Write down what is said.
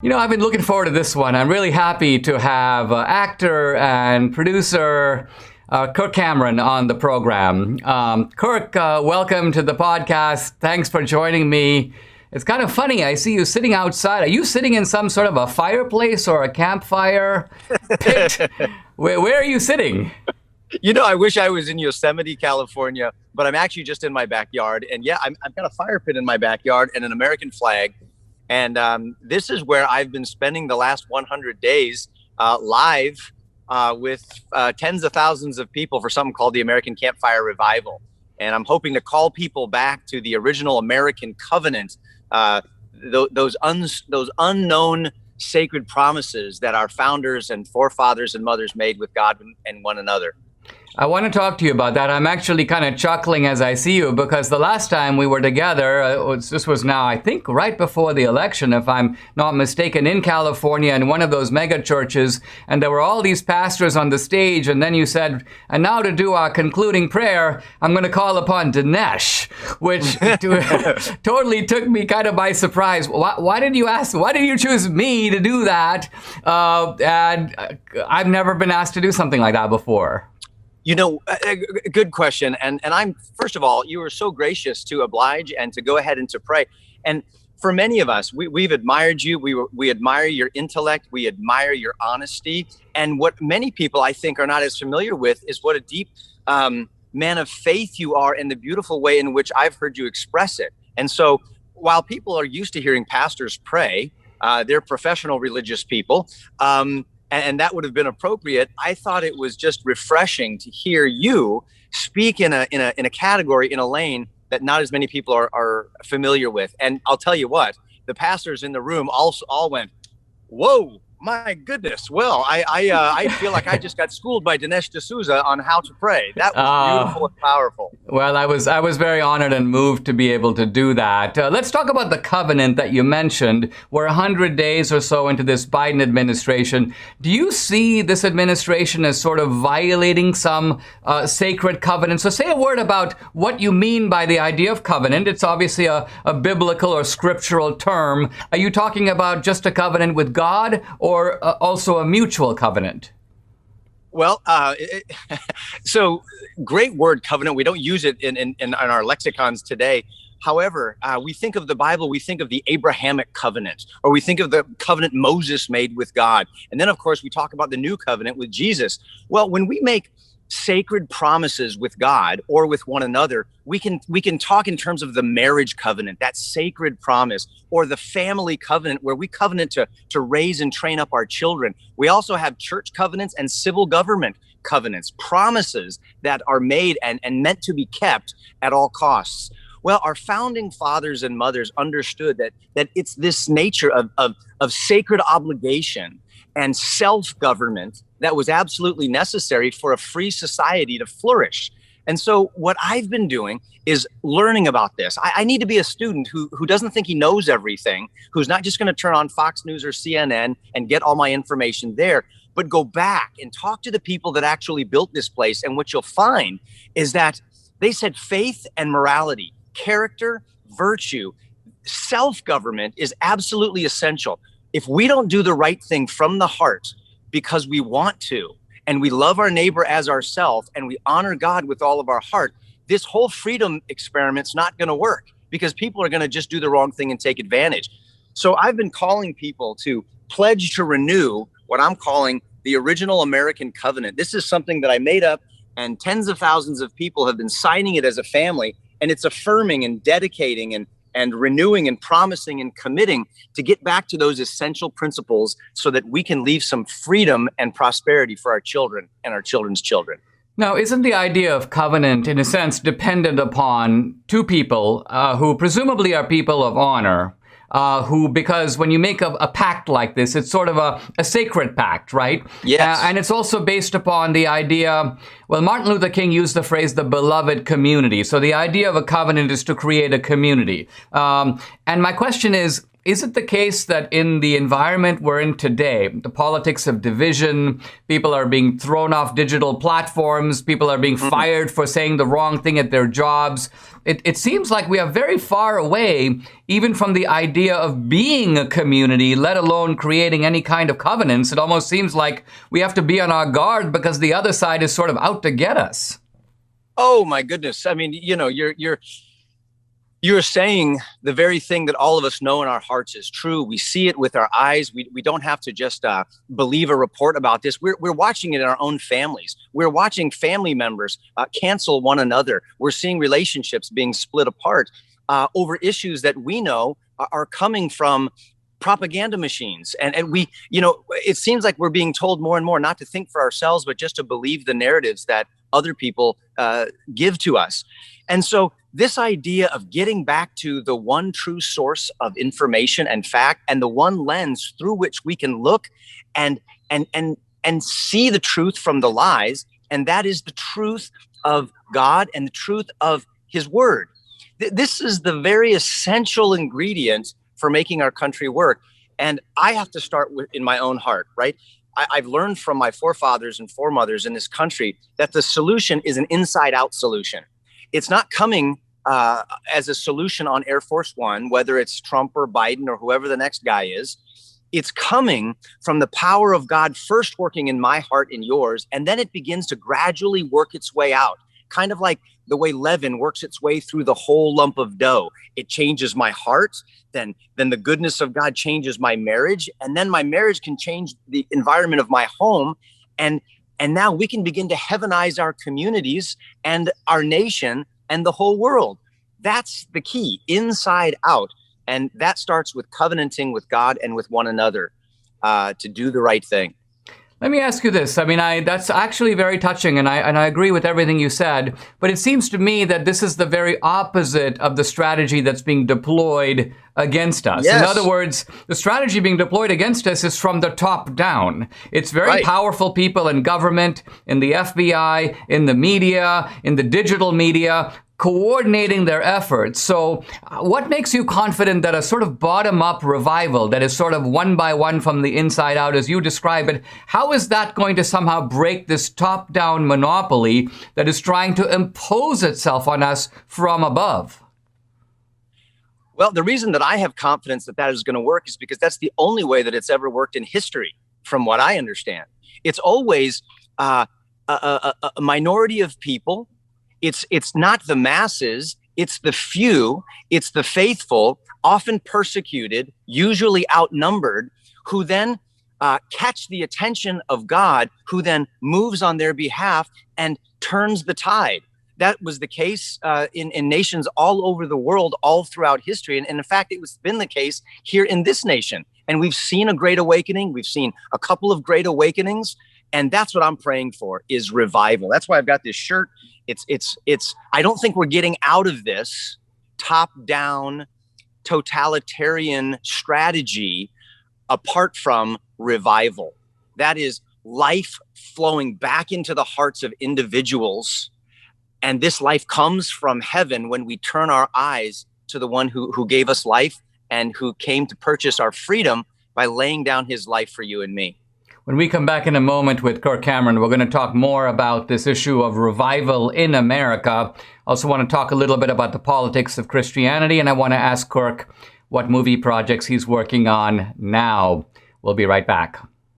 I've been looking forward to this one. I'm really happy to have actor and producer Kirk Cameron on the program. Kirk, welcome to the podcast. Thanks for joining me. It's kind of funny. I see you sitting outside. Are you sitting in some sort of a fireplace or a campfire pit? Where are you sitting? I wish I was in Yosemite, California, but I'm actually just in my backyard. And yeah, I've got a fire pit in my backyard and an American flag. And this is where I've been spending the last 100 days live with tens of thousands of people for something called the American Campfire Revival. And I'm hoping to call people back to the original American covenant, those unknown sacred promises that our founders and forefathers and mothers made with God and one another. I want to talk to you about that. I'm actually kind of chuckling as I see you because the last time we were together, this was now, I think, right before the election, if I'm not mistaken, in California in one of those mega churches. And there were all these pastors on the stage. And then you said, and now to do our concluding prayer, I'm going to call upon Dinesh, which totally took me kind of by surprise. Why did you choose me to do that? And I've never been asked to do something like that before. A good question. And I'm, first of all, you were so gracious to oblige and to go ahead and to pray. And for many of us, we've admired you. We admire your intellect. We admire your honesty. And what many people, I think, are not as familiar with is what a deep man of faith you are and the beautiful way in which I've heard you express it. And so while people are used to hearing pastors pray, they're professional religious people, and that would have been appropriate. I thought it was just refreshing to hear you speak in a category, in a lane that not as many people are familiar with. And I'll tell you what, the pastors in the room all went, "Whoa, my goodness!" Well, I feel like I just got schooled by Dinesh D'Souza on how to pray. That was beautiful and powerful. Well, I was very honored and moved to be able to do that. Let's talk about the covenant that you mentioned. We're 100 days or so into this Biden administration. Do you see this administration as sort of violating some sacred covenant? So say a word about what you mean by the idea of covenant. It's obviously a biblical or scriptural term. Are you talking about just a covenant with God, or also a mutual covenant? Well, so great word, covenant. We don't use it in our lexicons today. However, we think of the Bible, we think of the Abrahamic covenant, or we think of the covenant Moses made with God. And then, of course, we talk about the new covenant with Jesus. Well, when we make sacred promises with God or with one another, we can talk in terms of the marriage covenant, that sacred promise, or the family covenant where we covenant to raise and train up our children. We also have church covenants and civil government covenants, promises that are made and meant to be kept at all costs. Well, our founding fathers and mothers understood that it's this nature of sacred obligation and self-government that was absolutely necessary for a free society to flourish. And so what I've been doing is learning about this. I need to be a student who doesn't think he knows everything, who's not just going to turn on Fox News or CNN and get all my information there, but go back and talk to the people that actually built this place. And what you'll find is that they said faith and morality, character, virtue, self-government is absolutely essential. If we don't do the right thing from the heart because we want to, and we love our neighbor as ourselves, and we honor God with all of our heart, this whole freedom experiment's not going to work because people are going to just do the wrong thing and take advantage. So I've been calling people to pledge to renew what I'm calling the original American covenant. This is something that I made up, and tens of thousands of people have been signing it as a family, and it's affirming and dedicating and renewing and promising and committing to get back to those essential principles so that we can leave some freedom and prosperity for our children and our children's children. Now, isn't the idea of covenant, in a sense, dependent upon two people who presumably are people of honor, because when you make a pact like this, it's sort of a sacred pact, right? Yes. And it's also based upon the idea, well, Martin Luther King used the phrase, the beloved community. So the idea of a covenant is to create a community. And my question is, Is it the case that in the environment we're in today, the politics of division, people are being thrown off digital platforms, people are being fired for saying the wrong thing at their jobs, it seems like we are very far away even from the idea of being a community, let alone creating any kind of covenants? It almost seems like we have to be on our guard because the other side is sort of out to get us. Oh, my goodness. I mean, you're saying the very thing that all of us know in our hearts is true. We see it with our eyes. We don't have to just believe a report about this. We're watching it in our own families. We're watching family members cancel one another. We're seeing relationships being split apart over issues that we know are coming from propaganda machines. And we, it seems like we're being told more and more not to think for ourselves, but just to believe the narratives that other people give to us. And so this idea of getting back to the one true source of information and fact, and the one lens through which we can look and see the truth from the lies, and that is the truth of God and the truth of His Word. This is the very essential ingredient for making our country work. And I have to start with in my own heart, right? I've learned from my forefathers and foremothers in this country that the solution is an inside-out solution. It's not coming as a solution on Air Force One, whether it's Trump or Biden or whoever the next guy is. It's coming from the power of God first working in my heart and yours, and then it begins to gradually work its way out, kind of like the way leaven works its way through the whole lump of dough. It changes my heart, then the goodness of God changes my marriage, and then my marriage can change the environment of my home, and now we can begin to heavenize our communities and our nation and the whole world. That's the key, inside out. And that starts with covenanting with God and with one another to do the right thing. Let me ask you this. I mean, that's actually very touching, and I agree with everything you said. But it seems to me that this is the very opposite of the strategy that's being deployed against us. Yes. In other words, the strategy being deployed against us is from the top down. It's very powerful people in government, in the FBI, in the media, in the digital media, coordinating their efforts. So what makes you confident that a sort of bottom-up revival that is sort of one by one from the inside out, as you describe it, how is that going to somehow break this top-down monopoly that is trying to impose itself on us from above? Well, the reason that I have confidence that that is going to work is because that's the only way that it's ever worked in history, from what I understand. It's always a minority of people. It's not the masses, it's the few, it's the faithful, often persecuted, usually outnumbered, who then catch the attention of God, who then moves on their behalf and turns the tide. That was the case in nations all over the world, all throughout history. And in fact, it's been the case here in this nation. And we've seen a great awakening. We've seen a couple of great awakenings. And that's what I'm praying for, is revival. That's why I've got this shirt. I don't think we're getting out of this top-down totalitarian strategy apart from revival. That is life flowing back into the hearts of individuals. And this life comes from heaven when we turn our eyes to the one who gave us life and who came to purchase our freedom by laying down his life for you and me. When we come back in a moment with Kirk Cameron, we're going to talk more about this issue of revival in America. I also want to talk a little bit about the politics of Christianity, and I want to ask Kirk what movie projects he's working on now. We'll be right back.